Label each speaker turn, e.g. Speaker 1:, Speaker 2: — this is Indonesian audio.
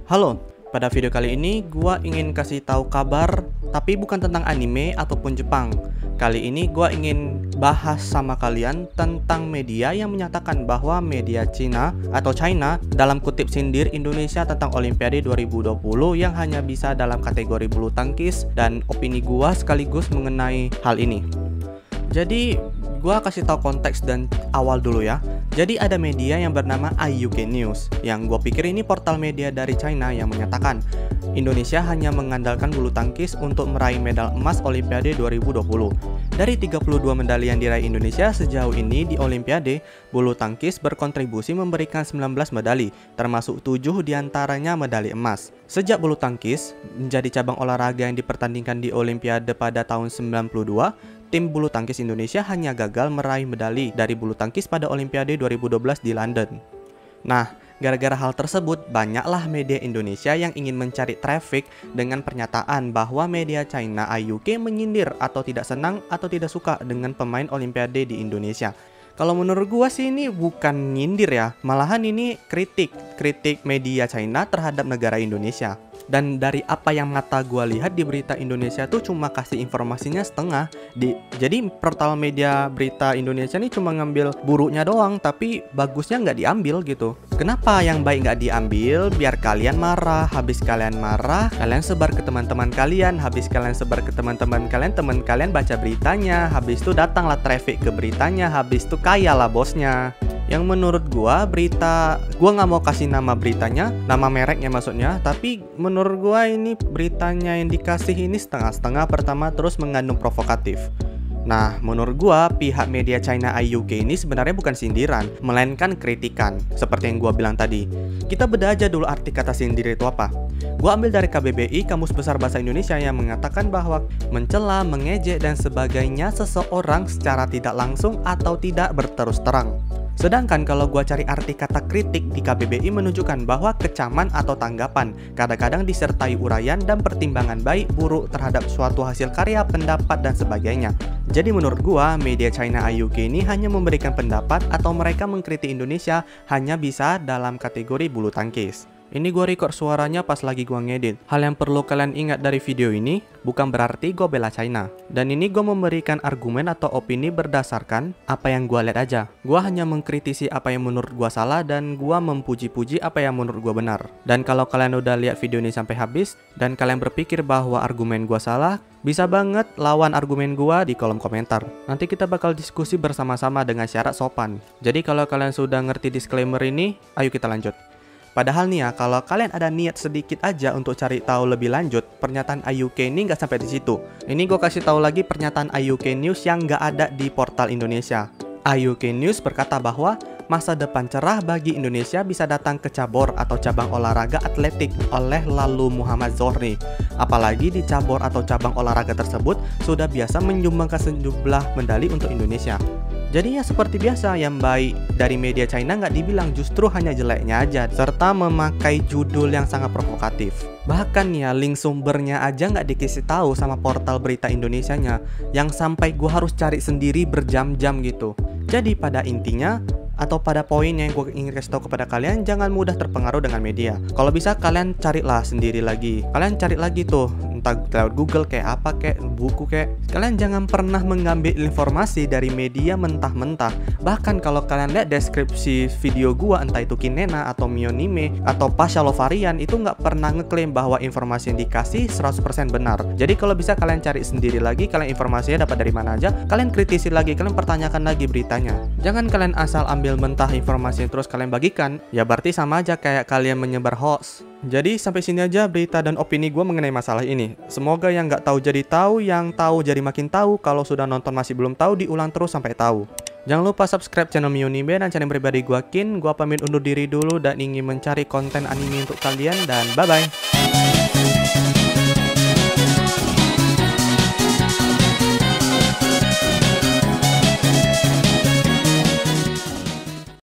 Speaker 1: Halo, pada video kali ini gua ingin kasih tahu kabar tapi bukan tentang anime ataupun Jepang. Kali ini gua ingin bahas sama kalian tentang media yang menyatakan bahwa media Cina atau China dalam kutip sindir Indonesia tentang Olimpiade 2020 yang hanya bisa dalam kategori bulu tangkis, dan opini gua sekaligus mengenai hal ini. Jadi gua kasih tahu konteks dan awal dulu ya. Jadi ada media yang bernama IUK News yang gue pikir ini portal media dari China yang menyatakan Indonesia hanya mengandalkan bulu tangkis untuk meraih medal emas Olimpiade 2020. Dari 32 medali yang diraih Indonesia sejauh ini di Olimpiade, bulu tangkis berkontribusi memberikan 19 medali, termasuk 7 diantaranya medali emas. Sejak bulu tangkis menjadi cabang olahraga yang dipertandingkan di Olimpiade pada tahun 92, tim bulu tangkis Indonesia hanya gagal meraih medali dari bulu tangkis pada Olimpiade 2012 di London. Nah, gara-gara hal tersebut, banyaklah media Indonesia yang ingin mencari traffic dengan pernyataan bahwa media China IUK menyindir atau tidak senang atau tidak suka dengan pemain Olimpiade di Indonesia. Kalau menurut gua sih ini bukan nyindir ya, malahan ini kritik media China terhadap negara Indonesia. Dan dari apa yang mata gua lihat di berita Indonesia tuh cuma kasih informasinya setengah. Jadi portal media berita Indonesia ini cuma ngambil buruknya doang, tapi bagusnya nggak diambil gitu. Kenapa yang baik nggak diambil? Biar kalian marah. Habis kalian marah, kalian sebar ke teman-teman kalian. Habis kalian sebar ke teman-teman kalian, teman kalian baca beritanya. Habis itu datanglah traffic ke beritanya. Habis itu kayalah bosnya. Yang menurut gua nggak mau kasih nama beritanya, nama mereknya maksudnya, tapi menurut gua ini beritanya yang dikasih ini setengah-setengah. Pertama terus mengandung provokatif. Nah, menurut gua pihak media China IUK ini sebenarnya bukan sindiran, melainkan kritikan. Seperti yang gua bilang tadi. Kita bedah aja dulu arti kata sindir itu apa. Gua ambil dari KBBI, Kamus Besar Bahasa Indonesia, yang mengatakan bahwa mencela, mengejek, dan sebagainya seseorang secara tidak langsung atau tidak berterus terang. Sedangkan kalau gua cari arti kata kritik di KBBI menunjukkan bahwa kecaman atau tanggapan, kadang-kadang disertai uraian dan pertimbangan baik buruk terhadap suatu hasil karya, pendapat, dan sebagainya. Jadi menurut gua, media China IUK ini hanya memberikan pendapat atau mereka mengkritik Indonesia hanya bisa dalam kategori bulu tangkis. Ini gue record suaranya pas lagi gue ngedit. Hal yang perlu kalian ingat dari video ini, bukan berarti gue bela China. Dan ini gue memberikan argumen atau opini berdasarkan apa yang gue lihat aja. Gue hanya mengkritisi apa yang menurut gue salah, dan gue mempuji-puji apa yang menurut gue benar. Dan kalau kalian udah lihat video ini sampai habis, dan kalian berpikir bahwa argumen gue salah, bisa banget lawan argumen gue di kolom komentar. Nanti kita bakal diskusi bersama-sama dengan syarat sopan. Jadi kalau kalian sudah ngerti disclaimer ini, ayo kita lanjut. Padahal nih ya, kalau kalian ada niat sedikit aja untuk cari tahu lebih lanjut, pernyataan IUK ini nggak sampai di situ. Ini gue kasih tahu lagi pernyataan IUK News yang nggak ada di portal Indonesia. IUK News berkata bahwa masa depan cerah bagi Indonesia bisa datang ke cabur atau cabang olahraga atletik oleh Lalu Muhammad Zohri. Apalagi di cabur atau cabang olahraga tersebut sudah biasa menyumbangkan sejumlah medali untuk Indonesia. Jadi ya seperti biasa, yang baik dari media China nggak dibilang, justru hanya jeleknya aja, serta memakai judul yang sangat provokatif. Bahkan ya link sumbernya aja nggak dikasih tahu sama portal berita Indonesianya, yang sampai gua harus cari sendiri berjam-jam gitu. Jadi pada intinya, atau pada poin yang gue ingin kasih tahu kepada kalian, jangan mudah terpengaruh dengan media. Kalau bisa kalian carilah sendiri lagi. Kalian cari lagi tuh, entah lewat Google kayak apa, kayak buku kayak. Kalian jangan pernah mengambil informasi dari media mentah-mentah. Bahkan kalau kalian lihat deskripsi video gua, entah itu Kinena atau Mionime atau Pasha Lovarian, itu nggak pernah ngeklaim bahwa informasi yang dikasih 100% benar. Jadi kalau bisa kalian cari sendiri lagi, kalian informasinya dapat dari mana aja, kalian kritisi lagi, kalian pertanyakan lagi beritanya. Jangan kalian asal ambil mentah informasi yang terus kalian bagikan, ya berarti sama aja kayak kalian menyebar hoax. Jadi sampai sini aja berita dan opini gue mengenai masalah ini. Semoga yang nggak tahu jadi tahu, yang tahu jadi makin tahu. Kalau sudah nonton masih belum tahu, diulang terus sampai tahu. Jangan lupa subscribe channel Mionime dan channel pribadi gue Kin. Gue pamit undur diri dulu dan ingin mencari konten anime untuk kalian, dan bye-bye.